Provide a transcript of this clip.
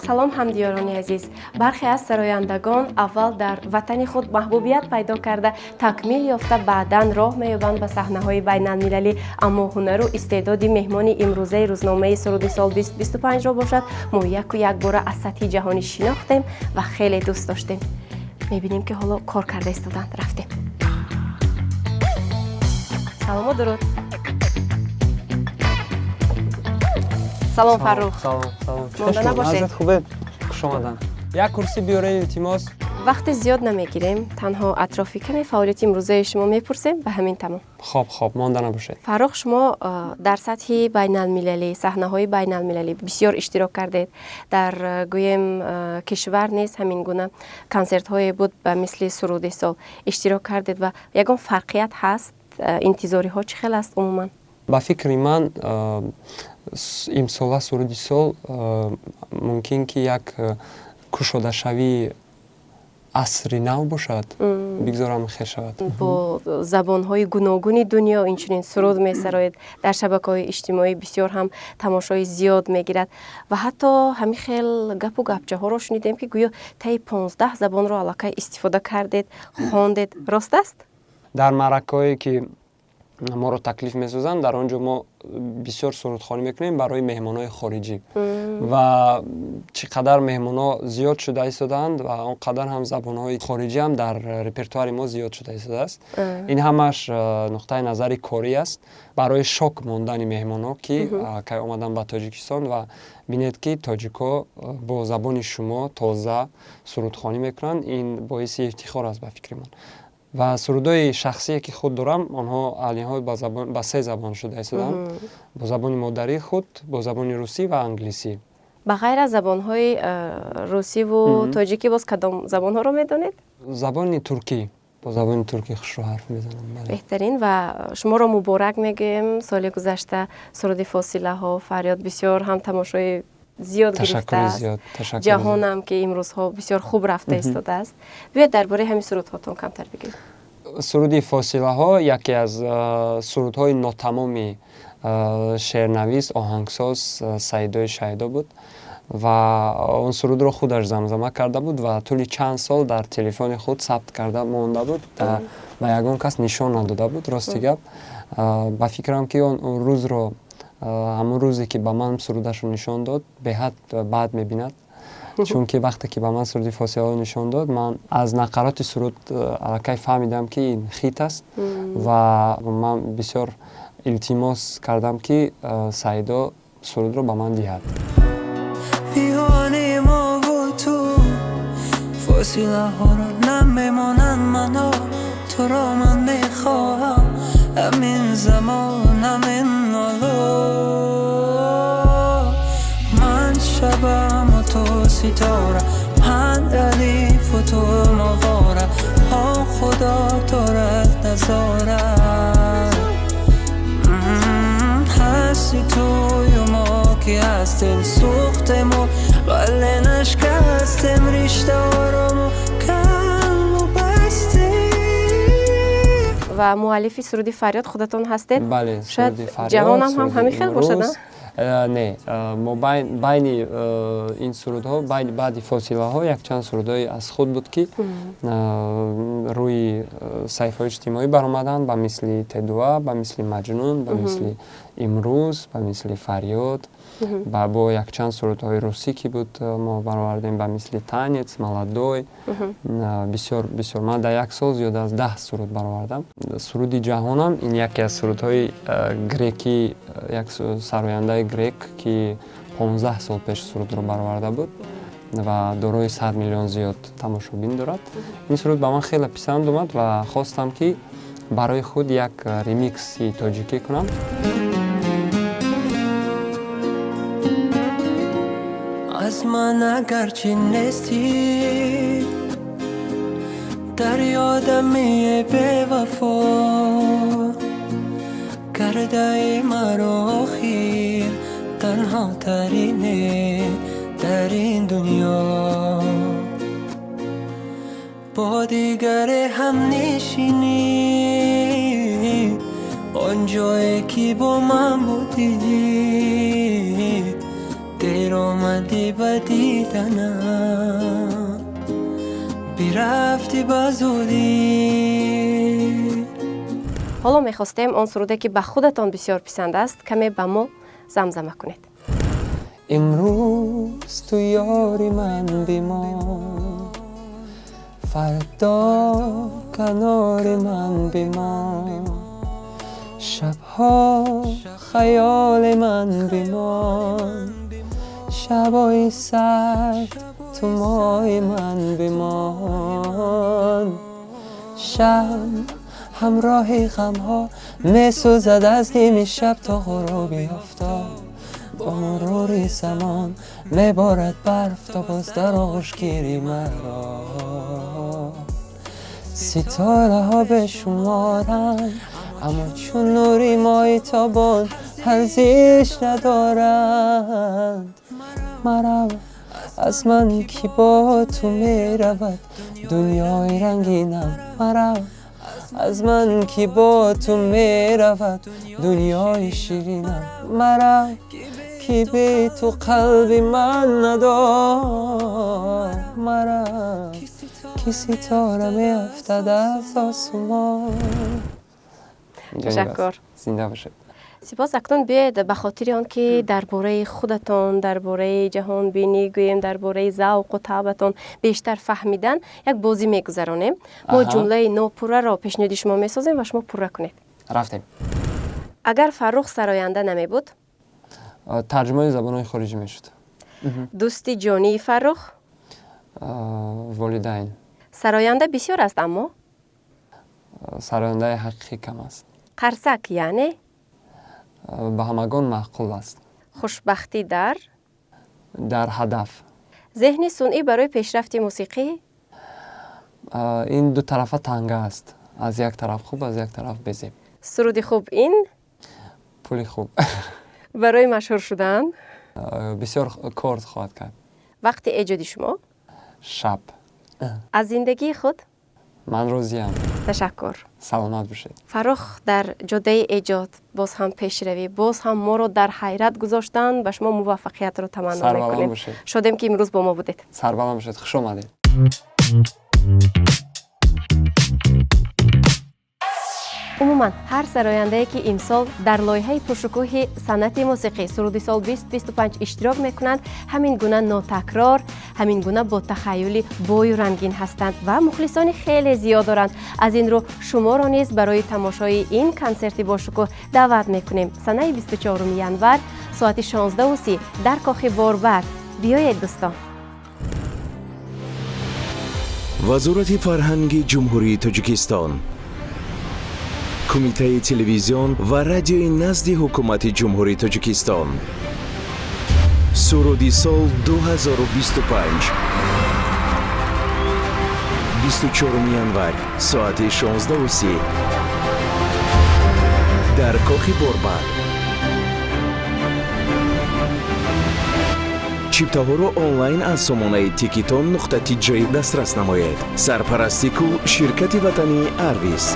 салом ҳамдиёрони азиз. Бархе аз сарояндагон аввал дар ватани худ маҳбубият пайдо карда такмил ёфта баъдан роҳ меёбанд ба саҳнаҳои байналмилалӣ, аммо ҳунару истеъдоди меҳмони имрӯзаи рӯзномаи суруди сол 2025-ро бошад мо яку як бора аз сатҳи ҷаҳонӣ шинохтем ва хеле дӯст доштем. мебинем ки ҳоло кор карда истоданд. рафтем. салому дуруд. салом Фаррух. Салом. монда набошед. Ҳазрат хубе. Хуш омадан. Як курси биёред илтимос. вақти зиёд намегирем, танҳо атрофи каме фаъолияти имрӯзаи шумо мепурсем, ба ҳамин тамом. Хоб, монда набошед. Фаррух, шумо дар сатҳи байналмилалӣ, саҳнаҳои байналмилалӣ бисёр иштирок кардед. Дар гӯем кишвар низ ҳамин гуна консертҳое буд ба мисли суруди сол иштирок кардед ва ягон фарқият ҳаст? интизориҳо чӣ хел аст умуман? Ба фикри ман имсола суруди сол мумкин ки як кушодашавии асри нав бошад. бигзорам хел шавад. бо забонҳои гуногуни дунё инчунин суруд месароед. дар шабакаҳои иҷтимоӣ бисёр ҳам тамошои зиёд мегирад ва ҳатто ҳамин хел гапу гапчаҳоро шунидем ки гӯё таи 15 забонро аллакай истифода кардед, хондед. Рост аст? Дар маъракаҳое ки моро таклиф месозанд, дар он ҷо мо бисёр сурудхонӣ мекунем барои меҳмонҳои хориҷӣ ва чӣ қадар меҳмонҳо зиёд шуда истодаанд ва он қадар ҳам забонҳои хориҷӣ ҳам дар репертуари мо зиёд шуда истодааст. ин ҳамаш нуқтаи назари корӣ аст барои шок мондани меҳмонҳо ки кай омадан ба Тоҷикистон ва бинед ки тоҷикҳо бо забони шумо тоза сурудхонӣ мекунанд. ин боиси ифтихор аст ба фикри ман. ва сурудҳои шахсие ки худ дорам, онҳо алниҳоят ба се забон шуда истоданд. бо забони модарии худ, бо забони русӣ ва англисӣ. ба ғайр аз забонҳои русиву тоҷикӣ боз кадом забонҳоро медонед? Забони туркӣ. бо забони туркӣ хушрӯ ҳарф мезанам. беҳтарин. ва шуморо муборак мегӯем. соли гузашта суруди фосилаҳо, фарёд бисёр ҳам тамошои зиёд гирифтааст. ҷаҳонам ки имрӯзҳо бисёр хуб рафта истодааст. биёед дар бораи ҳамин сурудҳотон камтар бигӯед. суруди фосилаҳо яке аз сурудҳои нотамоми шеърнавис, оҳангсоз Саидои Шайдо буд ва он сурудро худаш замзама карда буд ва тӯли чанд сол дар телефони худ сабт карда монда буд ва ягон кас нишон надода буд. рости гап, ба фикрам ки он рӯзро, ҳамон рӯзе ки ба ман сурудашро нишон дод, беҳад баъд мебинад. чунки вақте ки ба ман суруди фосилаҳо нишон дод, ман аз нақароти суруд аллакай фаҳмидам ки ин хит аст ва ман бисёр илтимос кардам ки Саидо сурудро ба ман диҳад. فاصله‌هارو نمیمونن منو تو رو من میخواهم همین زمان همین حالا من شبم و تو ستاره من ردیف و تو مواره ها خدا تو رد نزاره هستی توی ما که هستیم سوختیم و ولی نشکستیم رشته آرامو کم و بستیم. و مؤلفی سرودی فریاد خودتون هستید؟ بله، سرودی فریاد. جهان هم همین خیلی باشد نه؟ نه، ما بین این سرودها بعد فاصله ها یک چند سرودهای از خود بود که روی صفحه اجتماعی برآمدند با مثل تدوا، با مثل مجنون، با مثل امروز، با مثل فریاد. با یک چند سرودهای روسی که بود ما برآوردیم با مثل تانیц, молодой. بسیار من در یک سال زیاد از 10 سرود برآوردم. سرودی جهانم این یکی از سرودهای گریکی، یک سراینده گریک که 15 سال پیش سرود رو برآورده بود و دارای 100 میلیون زیاد تماشابین دارد. این سرود به من خیلی پسند اومد و خواستم که برای خود یک ریمیکسی تاجیکی کنم. از من اگرچه نیستی در یادمی به وفا کرده مرا آخر تنها ترینه در این دنیا با دیگر هم نشینی آن جایی که با من بودی دیر آمدی به دیدنم بیرفتی به زودی. ҳоло мехостем он суруде ки ба худатон бисёр писанд аст каме ба мо замзама кунед. امروز تو یاری من بمان، فردا کنار من بمان، شبها خیال من بمان، شبای سرد تو مای من بمان. شب همراه غمها میسوزد از نیم شب تا غروب آفتاب، با مرور زمان میبارد برف تا باز در آغوش گیری مرا. ستاره ها به شمارن اما چون نوری مای تابان ارزش ندارند. مرا از من کی با تو میرود دنیای رنگینم، مرا از من کی با تو میرود دنیای شیرینم، مرا کی به تو قلبی من ندار، مرا کی ستاره میافتد از آسمان. تشکر. زنده باشید. سپاس. اکنون بیاید به خاطر آن که درباره خودتان، درباره جهان بینی گوییم، درباره ذوق و طبعتان بیشتر فهمیدن یک بازی میگذرانیم. ما جمله ناپوره را پیشنهاد شما میسازیم و شما پوره کنید. رفتیم. اگر فرخ سراینده نمی بود ترجمه زبان‌های خارجی میشد. دوستی جانی فرخ والدین. سراینده بسیار است اما سراینده حقیقی کم است. قرصک یعنی به همگان معقول است. خوشبختی در هدف. ذهن صنعی برای پیشرفت موسیقی این دو طرفه تنگه است. از یک طرف خوب، از یک طرف بزیب. سرود خوب این پولی خوب. برای مشهور شدن بسیار کار خواهد کرد. وقت ایجاد شما شب. از زندگی خود من راضیم. تشکر. سلامت باشید. فرخ در جاده ایجاد باز هم پیشروی، باز هم ما رو در حیرت گذاشتن. به شما موفقیت رو تمنا میکنیم. شادیم که امروز با ما بودید. سربلند باشید. خوش آمدید. عموما هر سراینده‌ای که امسال در لایحه پرشکوه صنعت موسیقی سرودی سال 2025 اشتراک میکنند، همین گونه ناتکرار، همین گونه با تخیلی بوی و رنگین هستند و مخلصان خیلی زیاد دارند. از این رو شما را نیز برای تماشای این کنسرت با شکوه دعوت میکنیم. سنه 24 ینور ساعت 16:30 در کاخ باربر. بیایید دوستان. وزارت فرهنگ جمهوری تاجیکستان، کمیته تلویزیون و رادیوی نزد حکومت جمهوری تاجیکستان، سرودی سال 2025 24 ینور ساعت 16:30 در کاخ باربر. чиптаҳоро онлайн аз сомонаи тикитон.tj дастрас намоед. Сарпарастику ширкати ватанӣ Арвис.